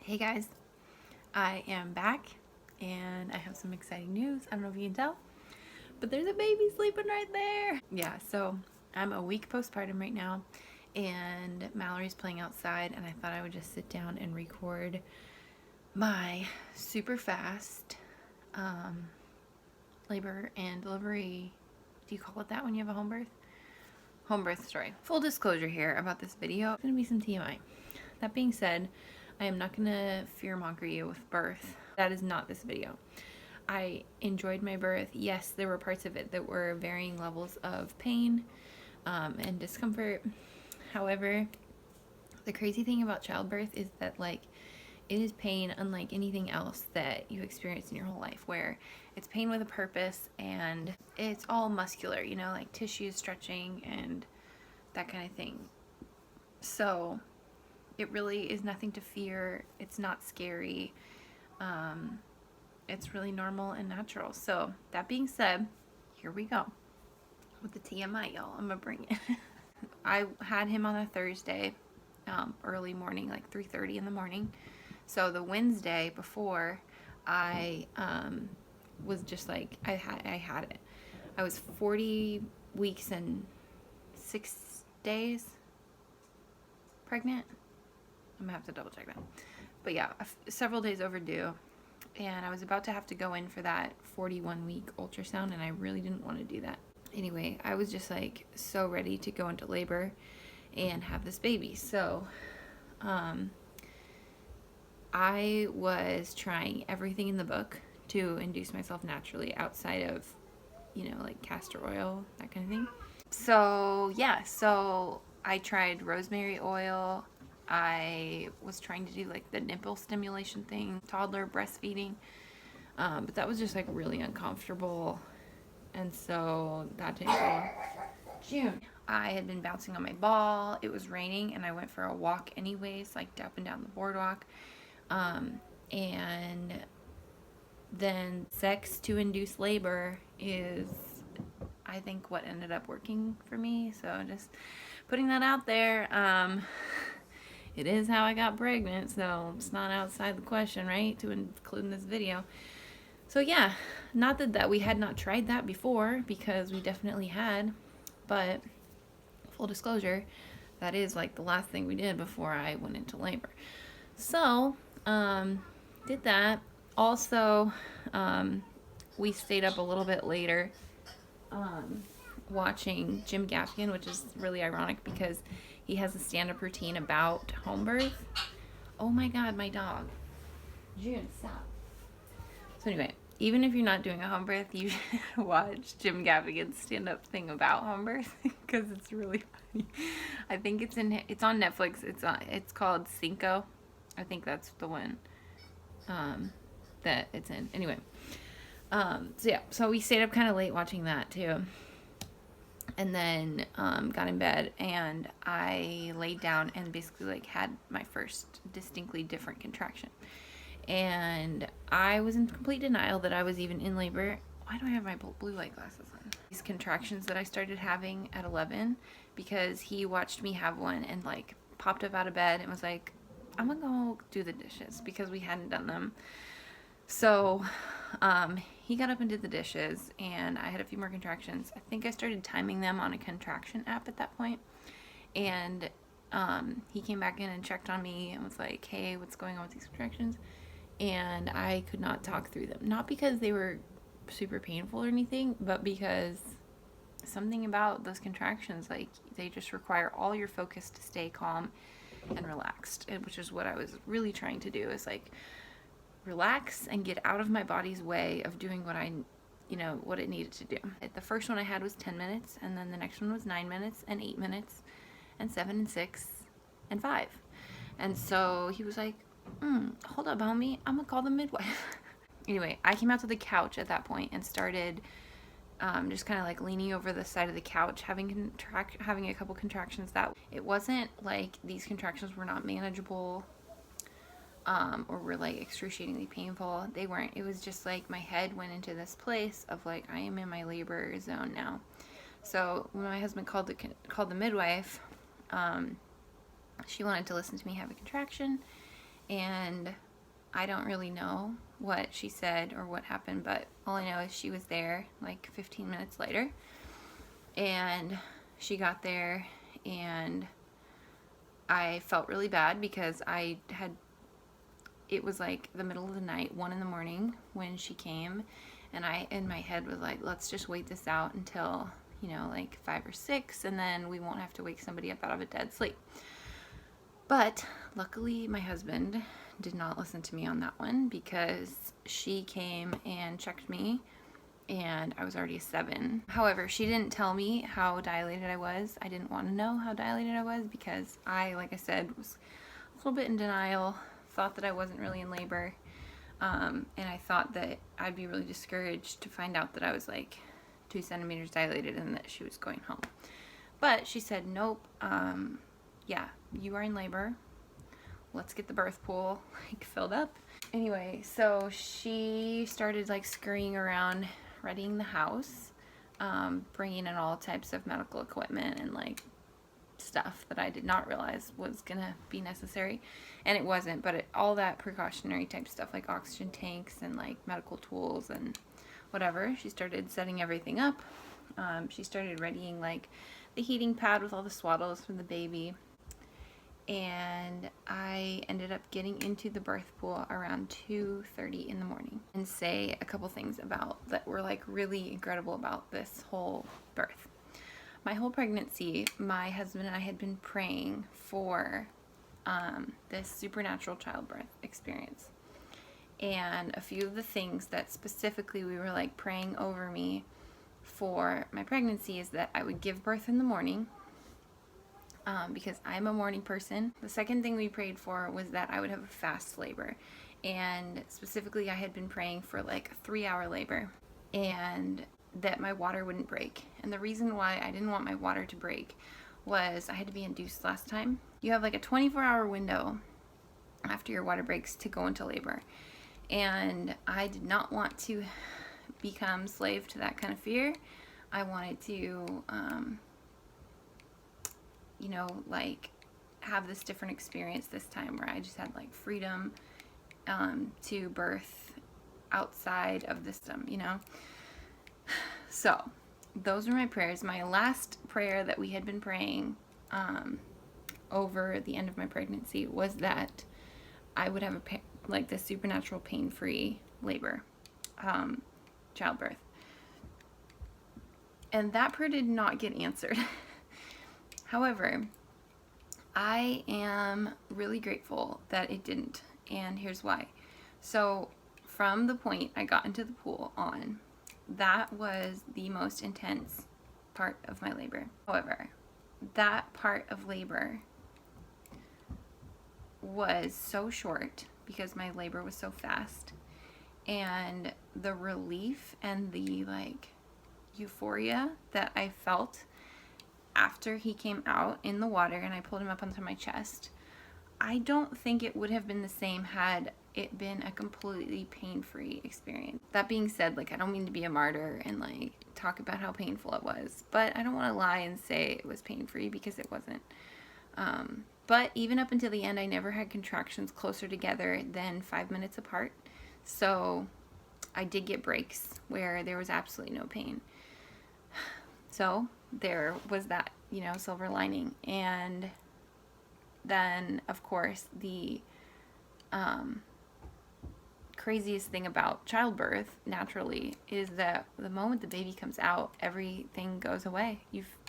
Hey guys, I am back and I have some exciting news. I don't know if you can tell, but there's a baby sleeping right there. Yeah, so I'm a week postpartum right now and Mallory's playing outside, and I thought I would just sit down and record my super fast labor and delivery. Do you call it that when you have a home birth? Home birth story. Full disclosure here about this video. It's gonna be some TMI. That being said, I am not gonna fearmonger you with birth. That is not this video. I enjoyed my birth. Yes, there were parts of it that were varying levels of pain and discomfort. However, the crazy thing about childbirth is that it is pain unlike anything else that you experience in your whole life, where it's pain with a purpose and it's all muscular, you know, like tissues stretching and that kind of thing. So it really is nothing to fear. It's not scary. It's really normal and natural. So that being said, here we go with the TMI, y'all. I'm gonna bring it. I had him on a Thursday, early morning, like 3:30 in the morning. So the Wednesday before, I was just like, I had it. I was 40 weeks and 6 days pregnant. I'm gonna have to double check that. But yeah, several days overdue. And I was about to have to go in for that 41-week ultrasound, and I really didn't want to do that. Anyway, I was just like so ready to go into labor and have this baby. So I was trying everything in the book to induce myself naturally outside of, you know, like castor oil, that kind of thing. So yeah, so I tried rosemary oil. I was trying to do like the nipple stimulation thing, toddler breastfeeding, but that was just like really uncomfortable, and so that didn't go. June. I had been bouncing on my ball. It was raining, and I went for a walk anyways, like up and down the boardwalk, and then sex to induce labor is, I think, what ended up working for me. So just putting that out there. It is how I got pregnant, so it's not outside the question, right, to include in this video. So yeah, not that we had not tried that before, because we definitely had, but full disclosure, that is like the last thing we did before I went into labor. So, did that. Also, we stayed up a little bit later watching Jim Gaffigan, which is really ironic because he has a stand-up routine about home birth. Oh my god, my dog. June, stop. So anyway, even if you're not doing a home birth, you should watch Jim Gaffigan's stand-up thing about home birth because it's really funny. I think it's on Netflix. It's called Cinco. I think that's the one that it's in. Anyway, so yeah, so we stayed up kind of late watching that too. And then got in bed, and I laid down and basically like had my first distinctly different contraction. And I was in complete denial that I was even in labor. Why do I have my blue light glasses on? These contractions that I started having at 11, because he watched me have one and like popped up out of bed and was like, I'm gonna go do the dishes, because we hadn't done them. So he got up and did the dishes, and I had a few more contractions. I think I started timing them on a contraction app at that point. And he came back in and checked on me and was like, hey, what's going on with these contractions? And I could not talk through them. Not because they were super painful or anything, but because something about those contractions, like, they just require all your focus to stay calm and relaxed, which is what I was really trying to do, is like relax and get out of my body's way of doing what what it needed to do. The first one I had was 10 minutes, and then the next one was 9 minutes and 8 minutes and 7 and 6 and 5. And so he was like, hold up, homie, I'm gonna call the midwife. Anyway, I came out to the couch at that point and started just kind of like leaning over the side of the couch, having a couple contractions. That it wasn't like these contractions were not manageable or were like excruciatingly painful. They weren't. It was just like my head went into this place of like, I am in my labor zone now. So when my husband called the midwife, she wanted to listen to me have a contraction, And I don't really know what she said or what happened, but all I know is she was there like 15 minutes later. And she got there, and I felt really bad because it was like the middle of the night, 1 in the morning when she came, and I, in my head, was like, let's just wait this out until, like 5 or 6, and then we won't have to wake somebody up out of a dead sleep. But luckily my husband did not listen to me on that one, because she came and checked me and I was already a 7. However, she didn't tell me how dilated I was. I didn't want to know how dilated I was because I, like I said, was a little bit in denial, thought that I wasn't really in labor, and I thought that I'd be really discouraged to find out that I was like 2 centimeters dilated and that she was going home. But she said, nope, yeah, you are in labor. Let's get the birth pool like filled up. Anyway, so she started like scurrying around, readying the house, bringing in all types of medical equipment and like stuff that I did not realize was gonna be necessary, and it wasn't, but all that precautionary type stuff like oxygen tanks and like medical tools and whatever. She started setting everything up. She started readying like the heating pad with all the swaddles for the baby, and I ended up getting into the birth pool around 2:30 in the morning. And say a couple things about that were like really incredible about this whole birth. My whole pregnancy, my husband and I had been praying for this supernatural childbirth experience. And a few of the things that specifically we were like praying over me for my pregnancy is that I would give birth in the morning, because I'm a morning person. The second thing we prayed for was that I would have a fast labor. And specifically, I had been praying for like a 3-hour labor, and that my water wouldn't break. And the reason why I didn't want my water to break was I had to be induced last time. You have like a 24-hour window after your water breaks to go into labor. And I did not want to become slave to that kind of fear. I wanted to, like have this different experience this time where I just had like freedom to birth outside of the system, So those were my prayers. My last prayer that we had been praying over the end of my pregnancy was that I would have this supernatural pain-free labor, childbirth. And that prayer did not get answered. However, I am really grateful that it didn't, and here's why. So from the point I got into the pool on, that was the most intense part of my labor. However, that part of labor was so short because my labor was so fast, and the relief and the like euphoria that I felt after he came out in the water and I pulled him up onto my chest, I don't think it would have been the same had it been a completely pain-free experience. That being said, like, I don't mean to be a martyr and like talk about how painful it was, but I don't want to lie and say it was pain-free because it wasn't. But even up until the end, I never had contractions closer together than 5 minutes apart. So I did get breaks where there was absolutely no pain. So there was that, silver lining. And then, of course, the craziest thing about childbirth, naturally, is that the moment the baby comes out, everything goes away.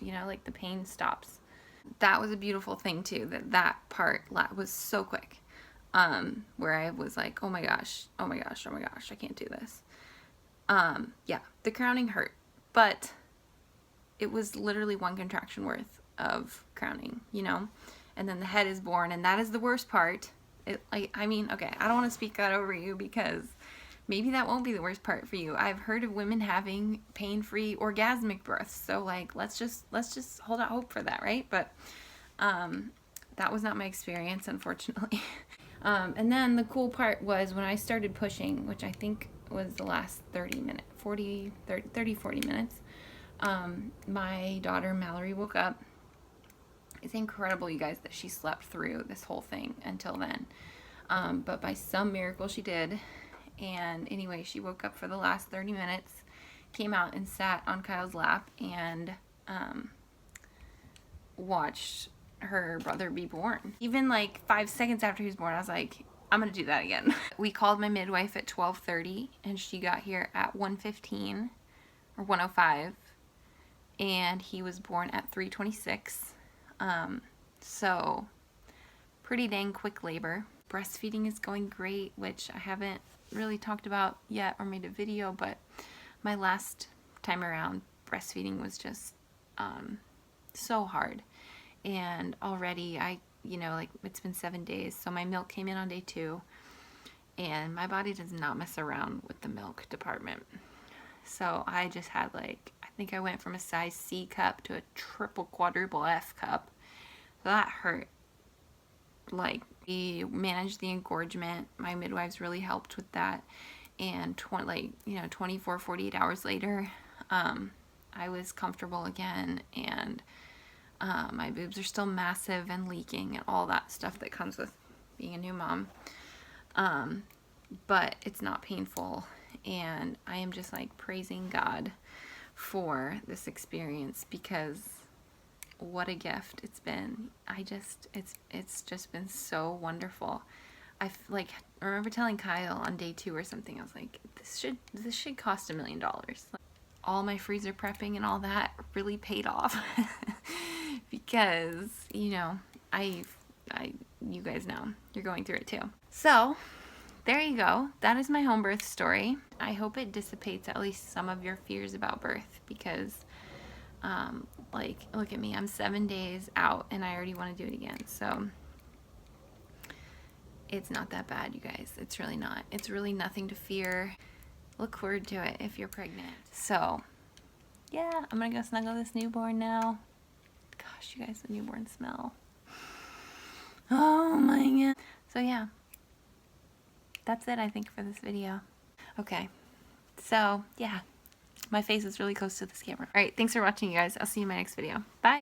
Like the pain stops. That was a beautiful thing too, that part was so quick, where I was like, oh my gosh, I can't do this. Yeah, the crowning hurt, but it was literally 1 contraction worth of crowning, and then the head is born, and that is the worst part. Okay, I don't want to speak that over you because maybe that won't be the worst part for you. I've heard of women having pain-free orgasmic births, so like let's just hold out hope for that, right? But that was not my experience, unfortunately. And then the cool part was when I started pushing, which I think was the last 40 minutes, my daughter Mallory woke up. It's incredible, you guys, that she slept through this whole thing until then. But by some miracle she did. And anyway, she woke up for the last 30 minutes, came out and sat on Kyle's lap and watched her brother be born. Even like 5 seconds after he was born, I was like, I'm gonna do that again. We called my midwife at 12:30 and she got here at 1:15 or 1:05, and he was born at 3:26. So pretty dang quick labor. Breastfeeding is going great, which I haven't really talked about yet or made a video, but my last time around breastfeeding was just so hard. And already like it's been 7 days, so my milk came in on day 2, and my body does not mess around with the milk department. So I just had like, I think I went from a size C cup to a triple quadruple F cup. So that hurt. Like, we managed the engorgement. My midwives really helped with that. And 24, 48 hours later, I was comfortable again, and my boobs are still massive and leaking and all that stuff that comes with being a new mom. But it's not painful, and I am just like praising God for this experience, because what a gift it's been. It's just been so wonderful. I remember telling Kyle on day 2 or something, I was like, this should cost $1 million. All my freezer prepping and all that really paid off because, you guys know, you're going through it too. So there you go. That is my home birth story. I hope it dissipates at least some of your fears about birth, because look at me, I'm 7 days out and I already want to do it again. So it's not that bad, you guys. It's really not. It's really nothing to fear. Look forward to it if you're pregnant. So yeah, I'm gonna go snuggle this newborn now. Gosh, you guys, the newborn smell. Oh my God. So yeah, that's it, I think, for this video. Okay, so yeah, my face is really close to this camera. All right, thanks for watching, you guys. I'll see you in my next video. Bye.